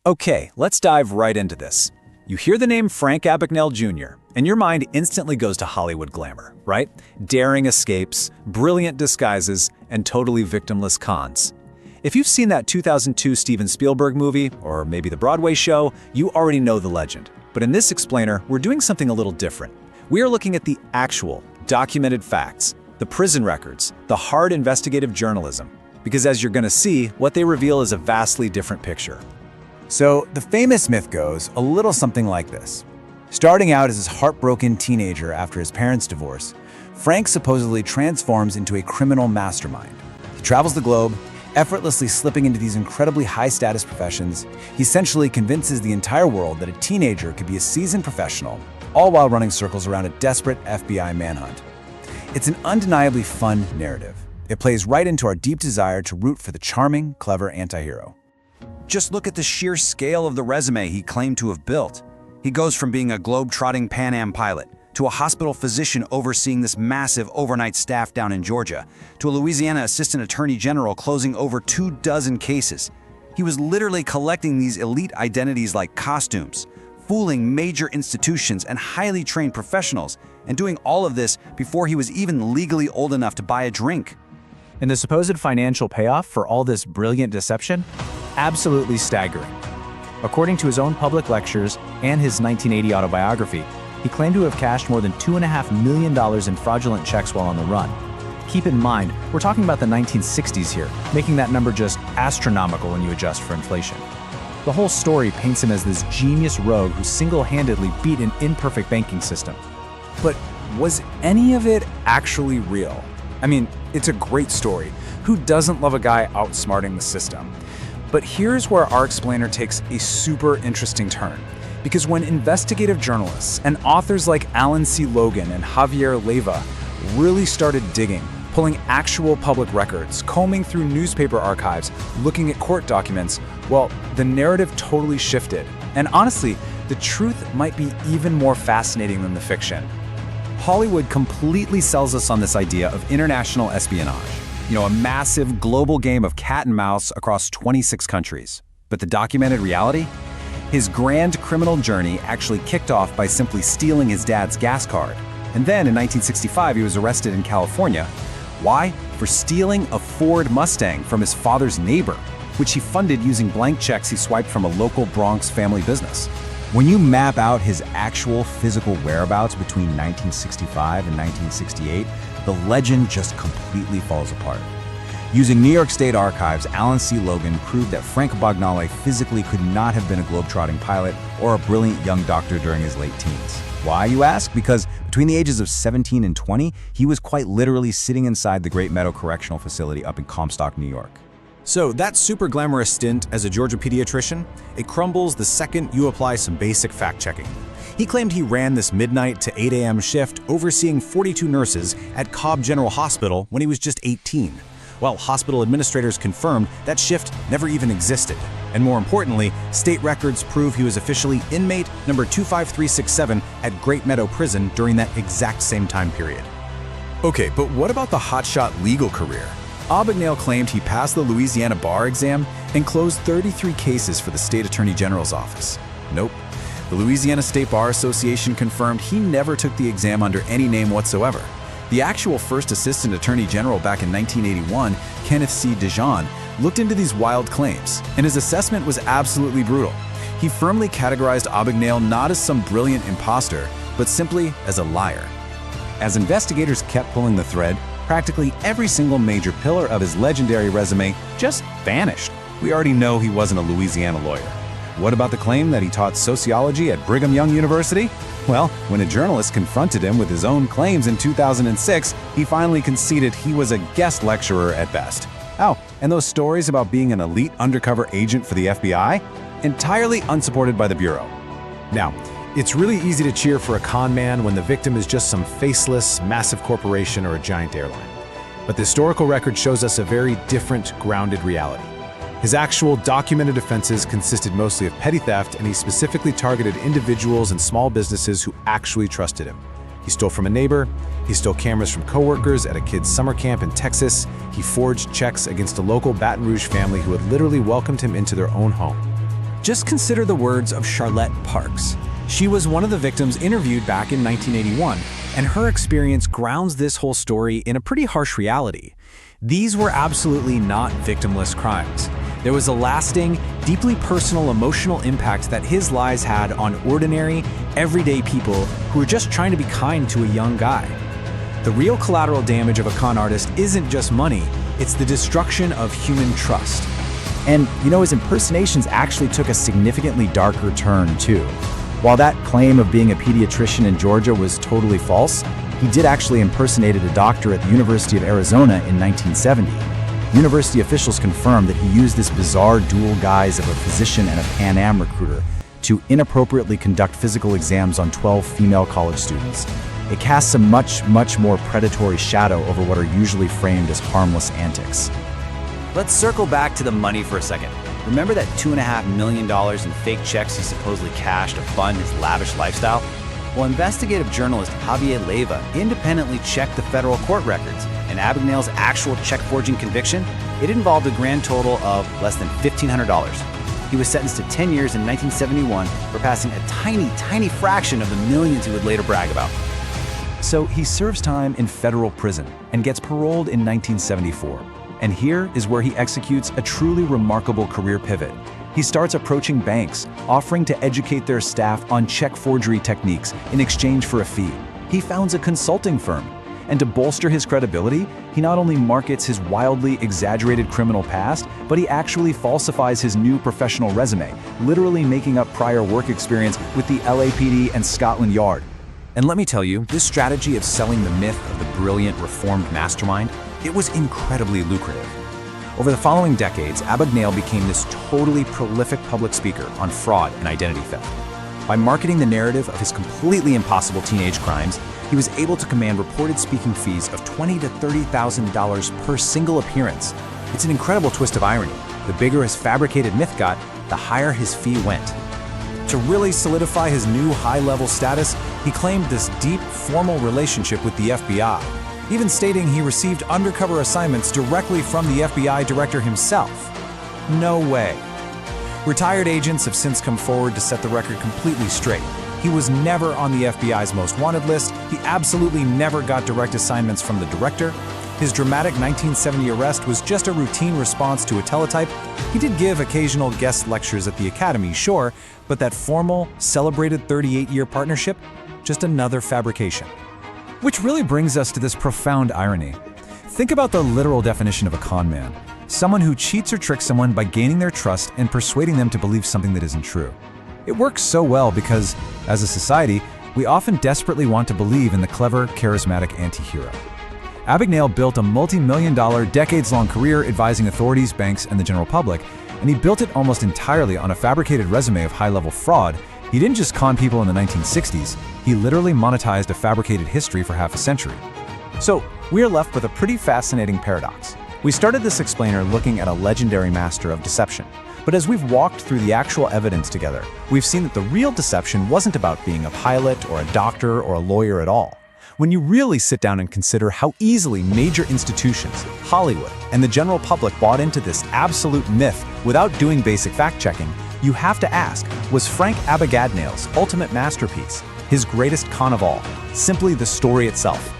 Okay, let's dive right into this. You hear the name Frank Abagnale Jr., and your mind instantly goes to Hollywood glamour, right? Daring escapes, brilliant disguises, and totally victimless cons. If you've seen that 2002 Steven Spielberg movie, or maybe the Broadway show, you already know the legend. But in this explainer, we're doing something a little different. We are looking at the actual, documented facts, the prison records, the hard investigative journalism. Because as you're gonna see, what they reveal is a vastly different picture. So the famous myth goes a little something like this. Starting out as this heartbroken teenager after his parents' divorce, Frank supposedly transforms into a criminal mastermind. He travels the globe, effortlessly slipping into these incredibly high-status professions. He essentially convinces the entire world that a teenager could be a seasoned professional, all while running circles around a desperate FBI manhunt. It's an undeniably fun narrative. It plays right into our deep desire to root for the charming, clever anti-hero. Just look at the sheer scale of the resume he claimed to have built. He goes from being a globe-trotting Pan Am pilot, to a hospital physician overseeing this massive overnight staff down in Georgia, to a Louisiana assistant attorney general closing over 24 cases. He was literally collecting these elite identities like costumes, fooling major institutions and highly trained professionals, and doing all of this before he was even legally old enough to buy a drink. And the supposed financial payoff for all this brilliant deception? Absolutely staggering. According to his own public lectures and his 1980 autobiography, he claimed to have cashed more than $2.5 million in fraudulent checks while on the run. Keep in mind, we're talking about the 1960s here, making that number just astronomical when you adjust for inflation. The whole story paints him as this genius rogue who single-handedly beat an imperfect banking system. But was any of it actually real? I mean, it's a great story. Who doesn't love a guy outsmarting the system? But here's where our explainer takes a super interesting turn. Because when investigative journalists and authors like Alan C. Logan and Javier Leyva really started digging, pulling actual public records, combing through newspaper archives, looking at court documents, well, the narrative totally shifted. And honestly, the truth might be even more fascinating than the fiction. Hollywood completely sells us on this idea of international espionage. A massive global game of cat and mouse across 26 countries. But the documented reality? His grand criminal journey actually kicked off by simply stealing his dad's gas card. And then in 1965, he was arrested in California. Why? For stealing a Ford Mustang from his father's neighbor, which he funded using blank checks he swiped from a local Bronx family business. When you map out his actual physical whereabouts between 1965 and 1968, the legend just completely falls apart. Using New York State archives, Alan C. Logan proved that Frank Abagnale physically could not have been a globe-trotting pilot or a brilliant young doctor during his late teens. Why, you ask? Because between the ages of 17 and 20, he was quite literally sitting inside the Great Meadow Correctional Facility up in Comstock, New York. So that super glamorous stint as a Georgia pediatrician, it crumbles the second you apply some basic fact-checking. He claimed he ran this midnight to 8 a.m. shift overseeing 42 nurses at Cobb General Hospital when he was just 18. While hospital administrators confirmed that shift never even existed. And more importantly, state records prove he was officially inmate number 25367 at Great Meadow Prison during that exact same time period. Okay, but what about the hotshot legal career? Abagnale claimed he passed the Louisiana bar exam and closed 33 cases for the state attorney general's office. Nope. The Louisiana State Bar Association confirmed he never took the exam under any name whatsoever. The actual first assistant attorney general back in 1981, Kenneth C. Dijon, looked into these wild claims, and his assessment was absolutely brutal. He firmly categorized Abagnale not as some brilliant imposter, but simply as a liar. As investigators kept pulling the thread, practically every single major pillar of his legendary resume just vanished. We already know he wasn't a Louisiana lawyer. What about the claim that he taught sociology at Brigham Young University? Well, when a journalist confronted him with his own claims in 2006, he finally conceded he was a guest lecturer at best. Oh, and those stories about being an elite undercover agent for the FBI? Entirely unsupported by the Bureau. Now, it's really easy to cheer for a con man when the victim is just some faceless, massive corporation or a giant airline. But the historical record shows us a very different, grounded reality. His actual documented offenses consisted mostly of petty theft, and he specifically targeted individuals and small businesses who actually trusted him. He stole from a neighbor, he stole cameras from coworkers at a kid's summer camp in Texas, he forged checks against a local Baton Rouge family who had literally welcomed him into their own home. Just consider the words of Charlotte Parks. She was one of the victims interviewed back in 1981, and her experience grounds this whole story in a pretty harsh reality. These were absolutely not victimless crimes. There was a lasting, deeply personal emotional impact that his lies had on ordinary, everyday people who were just trying to be kind to a young guy. The real collateral damage of a con artist isn't just money, it's the destruction of human trust. And, his impersonations actually took a significantly darker turn, too. While that claim of being a pediatrician in Georgia was totally false, he did actually impersonate a doctor at the University of Arizona in 1970. University officials confirmed that he used this bizarre dual guise of a physician and a Pan Am recruiter to inappropriately conduct physical exams on 12 female college students. It casts a much, much more predatory shadow over what are usually framed as harmless antics. Let's circle back to the money for a second. Remember that $2.5 million in fake checks he supposedly cashed to fund his lavish lifestyle? Well, investigative journalist Javier Leiva independently checked the federal court records, and Abagnale's actual check forging conviction, it involved a grand total of less than $1,500. He was sentenced to 10 years in 1971 for passing a tiny, tiny fraction of the millions he would later brag about. So he serves time in federal prison and gets paroled in 1974. And here is where he executes a truly remarkable career pivot. He starts approaching banks, offering to educate their staff on check forgery techniques in exchange for a fee. He founds a consulting firm. And to bolster his credibility, he not only markets his wildly exaggerated criminal past, but he actually falsifies his new professional resume, literally making up prior work experience with the LAPD and Scotland Yard. And let me tell you, this strategy of selling the myth of the brilliant reformed mastermind, it was incredibly lucrative. Over the following decades, Abagnale became this totally prolific public speaker on fraud and identity theft. By marketing the narrative of his completely impossible teenage crimes, he was able to command reported speaking fees of $20,000 to $30,000 per single appearance. It's an incredible twist of irony. The bigger his fabricated myth got, the higher his fee went. To really solidify his new high-level status, he claimed this deep, formal relationship with the FBI, even stating he received undercover assignments directly from the FBI director himself. No way. Retired agents have since come forward to set the record completely straight. He was never on the FBI's most wanted list. He absolutely never got direct assignments from the director. His dramatic 1970 arrest was just a routine response to a teletype. He did give occasional guest lectures at the Academy, sure, but that formal, celebrated 38-year partnership, just another fabrication. Which really brings us to this profound irony. Think about the literal definition of a con man. Someone who cheats or tricks someone by gaining their trust and persuading them to believe something that isn't true. It works so well because, as a society, we often desperately want to believe in the clever, charismatic anti-hero. Abagnale built a multi-million-dollar, decades-long career advising authorities, banks, and the general public, and he built it almost entirely on a fabricated resume of high-level fraud. He didn't just con people in the 1960s, he literally monetized a fabricated history for half a century. So, we are left with a pretty fascinating paradox. We started this explainer looking at a legendary master of deception. But as we've walked through the actual evidence together, we've seen that the real deception wasn't about being a pilot or a doctor or a lawyer at all. When you really sit down and consider how easily major institutions, Hollywood, and the general public bought into this absolute myth without doing basic fact-checking, you have to ask, was Frank Abagnale's ultimate masterpiece, his greatest con of all, simply the story itself?